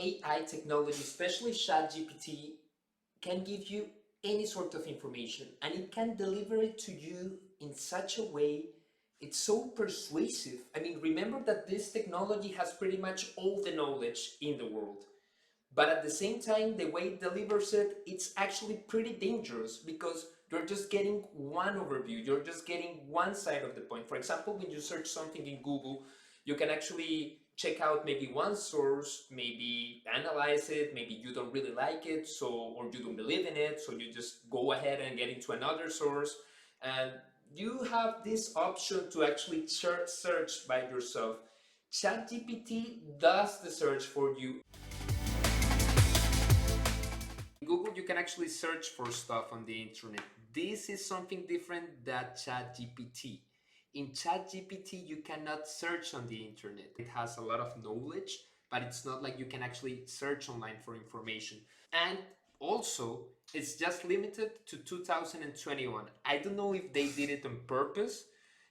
AI technology, especially ChatGPT, can give you any sort of information and it can deliver it to you in such a way. It's so persuasive. I mean, remember that this technology has pretty much all the knowledge in the world. But at the same time, the way it delivers it, it's actually pretty dangerous because you're just getting one overview. You're just getting one side of the point. For example, when you search something in Google, you can actually check out maybe one source, maybe analyze it, maybe you don't really like it, so or you don't believe in it, so you just go ahead and get into another source. And you have this option to actually search by yourself. ChatGPT does the search for you. Google, you can actually search for stuff on the internet. This is something different than ChatGPT. In ChatGPT, you cannot search on the internet. It has a lot of knowledge, but it's not like you can actually search online for information. And also, it's just limited to 2021. I don't know if they did it on purpose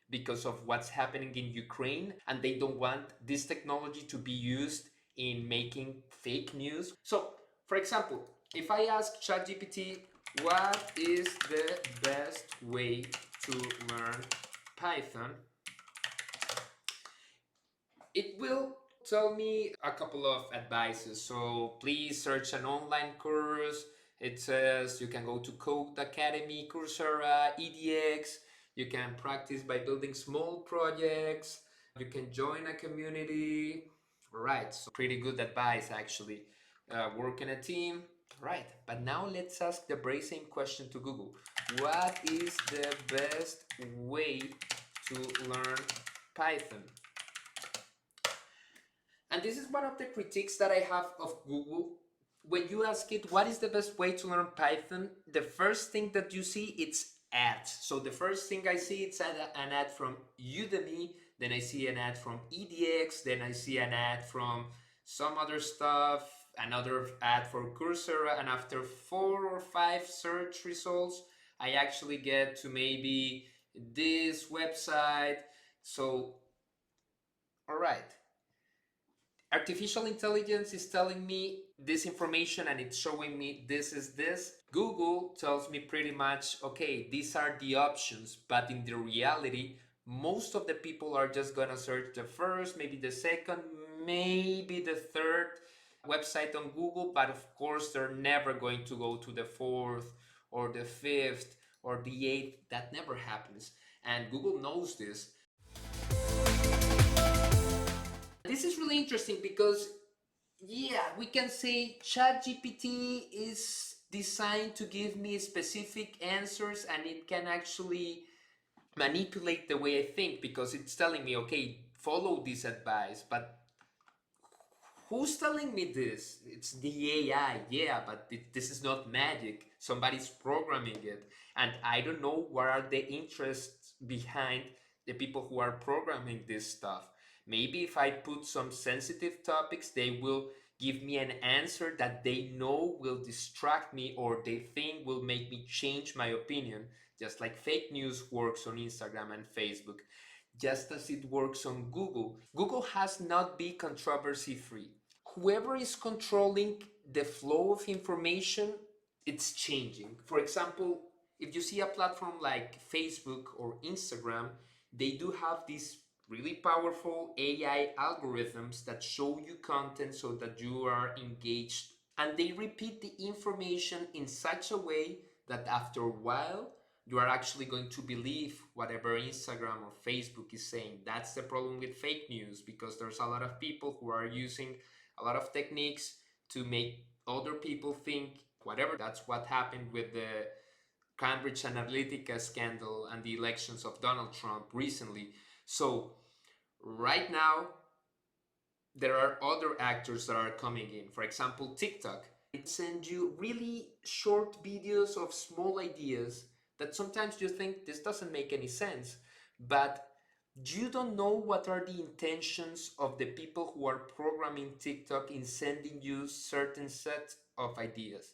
because of what's happening in Ukraine and they don't want this technology to be used in making fake news. So, for example, if I ask ChatGPT, what is the best way to learn Python, it will tell me a couple of advices. So please search an online course. It says you can go to Code Academy, Coursera, EDX. You can practice by building small projects. You can join a community. Right, so pretty good advice actually. Work in a team. Right, but now let's ask the very same question to Google. What is the best way to learn Python? And this is one of the critiques that I have of Google. When you ask it, what is the best way to learn Python? The first thing that you see, it's ads. So the first thing I see, it's an ad from Udemy. Then I see an ad from EDX. Then I see an ad from some other stuff, another ad for Coursera. And after 4 or 5 search results, I actually get to maybe this website. So, all right. Artificial intelligence is telling me this information and it's showing me this is this. Google tells me pretty much, okay, these are the options, but in the reality, most of the people are just gonna search the first, maybe the second, maybe the third website on Google, but of course they're never going to go to the fourth or the fifth or the eighth. That never happens. And Google knows this. This is really interesting because, yeah, we can say ChatGPT is designed to give me specific answers and it can actually manipulate the way I think because it's telling me, okay, follow this advice. But who's telling me this? It's the AI, yeah, but this is not magic. Somebody's programming it. And I don't know what are the interests behind the people who are programming this stuff. Maybe if I put some sensitive topics, they will give me an answer that they know will distract me or they think will make me change my opinion, just like fake news works on Instagram and Facebook, just as it works on Google. Google has not been controversy free. Whoever is controlling the flow of information, it's changing. For example, if you see a platform like Facebook or Instagram, they do have these really powerful AI algorithms that show you content so that you are engaged. And they repeat the information in such a way that after a while, you are actually going to believe whatever Instagram or Facebook is saying. That's the problem with fake news because there's a lot of people who are using a lot of techniques to make other people think whatever. That's what happened with the Cambridge Analytica scandal and the elections of Donald Trump recently. So right now, there are other actors that are coming in. For example, TikTok. It sends you really short videos of small ideas that sometimes you think this doesn't make any sense, but you don't know what are the intentions of the people who are programming TikTok in sending you certain set of ideas.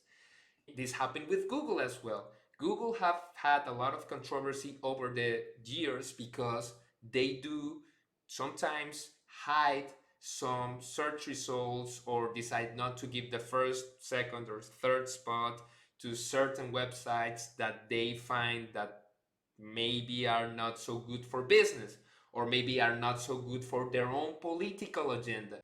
This happened with Google as well. Google have had a lot of controversy over the years because they do sometimes hide some search results or decide not to give the first, second, or third spot to certain websites that they find that maybe are not so good for business or maybe are not so good for their own political agenda.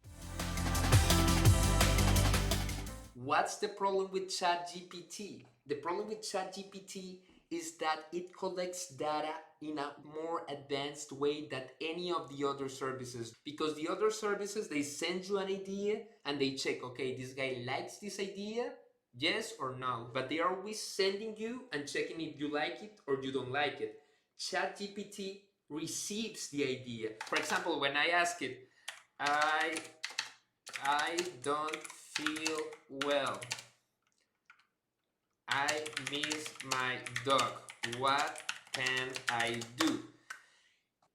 What's the problem with ChatGPT? The problem with ChatGPT is that it collects data in a more advanced way than any of the other services, because the other services, they send you an idea and they check, okay, this guy likes this idea, yes or no, but they are always sending you and checking if you like it or you don't like it. ChatGPT receives the idea. For example, when I ask it, I don't feel well, I miss my dog, what can I do?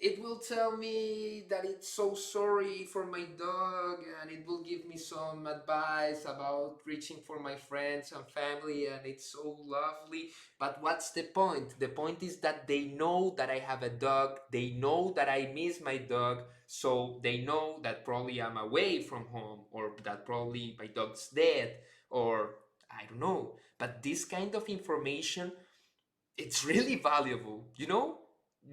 It will tell me that it's so sorry for my dog, and it will give me some advice about reaching for my friends and family, and it's so lovely. But what's the point? The point is that they know that I have a dog, they know that I miss my dog, so they know that probably I'm away from home, or that probably my dog's dead, or I don't know. But this kind of information, it's really valuable, you know?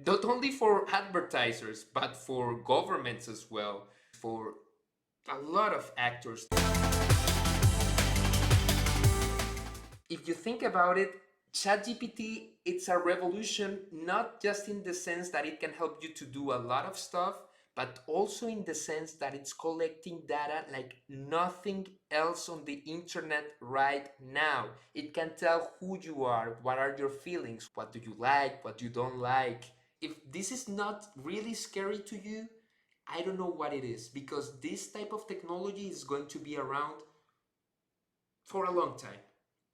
Not only for advertisers, but for governments as well, for a lot of actors. If you think about it, ChatGPT, it's a revolution, not just in the sense that it can help you to do a lot of stuff, but also in the sense that it's collecting data like nothing else on the internet right now. It can tell who you are, what are your feelings, what do you like, what you don't like. If this is not really scary to you, I don't know what it is, because this type of technology is going to be around for a long time.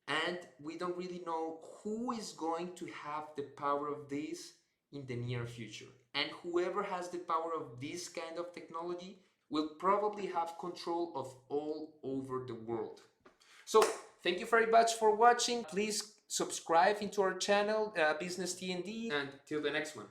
And we don't really know who is going to have the power of this in the near future. And whoever has the power of this kind of technology will probably have control of all over the world. So thank you very much for watching. Please subscribe into our channel, Business T&D, and till the next one.